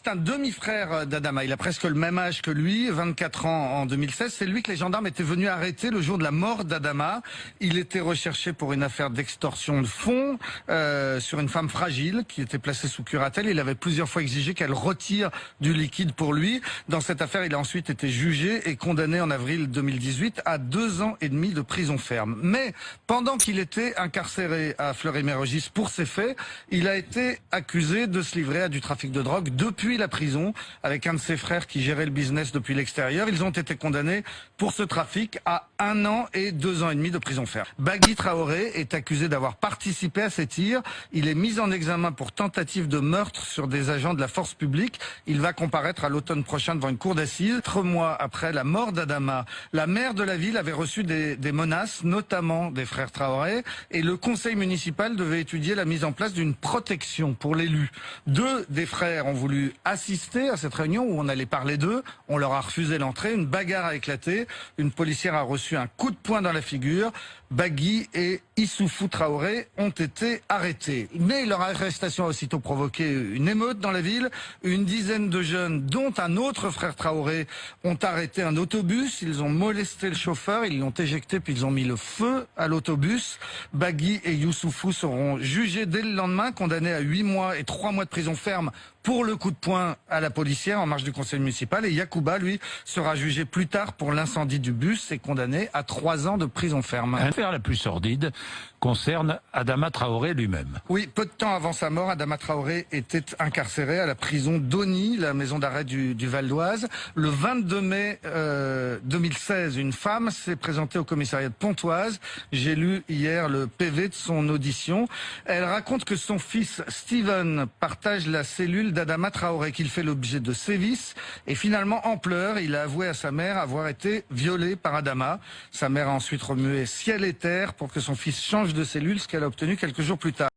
c'est un demi-frère d'Adama. Il a presque le même âge que lui, 24 ans en 2016. C'est lui que les gendarmes étaient venus arrêter le jour de la mort d'Adama. Il était recherché pour une affaire d'extorsion de fonds sur une femme fragile qui était placée sous curatelle. Il avait plusieurs fois exigé qu'elle retire du liquide pour lui. Dans cette affaire, il a ensuite été jugé et condamné en avril 2018 à 2 ans et demi de prison ferme. Mais pendant qu'il était incarcéré à Fleury-Mérogis pour ces faits, il a été accusé de se livrer à du trafic de drogue depuis la prison avec un de ses frères qui gérait le business depuis l'extérieur. Ils ont été condamnés pour ce trafic à 1 an et 2 ans et demi de prison ferme. Bagui Traoré est accusé d'avoir participé à ces tirs. Il est mis en examen pour tentative de meurtre sur des agents de la force publique. Il va comparaître à l'automne prochain devant une cour d'assises. 3 mois après la mort d'Adama, la maire de la ville avait reçu des menaces, notamment des frères Traoré, et le conseil municipal devait étudier la mise en place d'une protection pour l'élu. 2 des frères ont voulu assister à cette réunion où on allait parler d'eux. On leur a refusé l'entrée. Une bagarre a éclaté. Une policière a reçu un coup de poing dans la figure. Bagui et Issoufou Traoré ont été arrêtés. Mais leur arrestation a aussitôt provoqué une émeute dans la ville. Une dizaine de jeunes, dont un autre frère Traoré, ont arrêté un autobus. Ils ont molesté le chauffeur, ils l'ont éjecté puis ils ont mis le feu à l'autobus. Bagui et Issoufou seront jugés dès le lendemain, condamnés à 8 mois et 3 mois de prison ferme pour le coup de poing à la policière en marge du conseil municipal. Et Yacouba, lui, sera jugé plus tard pour l'incendie du bus et condamné à 3 ans de prison ferme. L'affaire la plus sordide concerne Adama Traoré lui-même. Oui, peu de temps avant sa mort, Adama Traoré était incarcéré à la prison d'Oni, la maison d'arrêt du Val d'Oise. Le 22 mai 2016, une femme s'est présentée au commissariat de Pontoise. J'ai lu hier le PV de son audition. Elle raconte que son fils Steven partage la cellule d'Adama Traoré, qu'il fait l'objet de sévices. Et finalement, en pleurs, il a avoué à sa mère avoir été violé par Adama. Sa mère a ensuite remué ciel et terre pour que son fils change de cellule, ce qu'elle a obtenu quelques jours plus tard.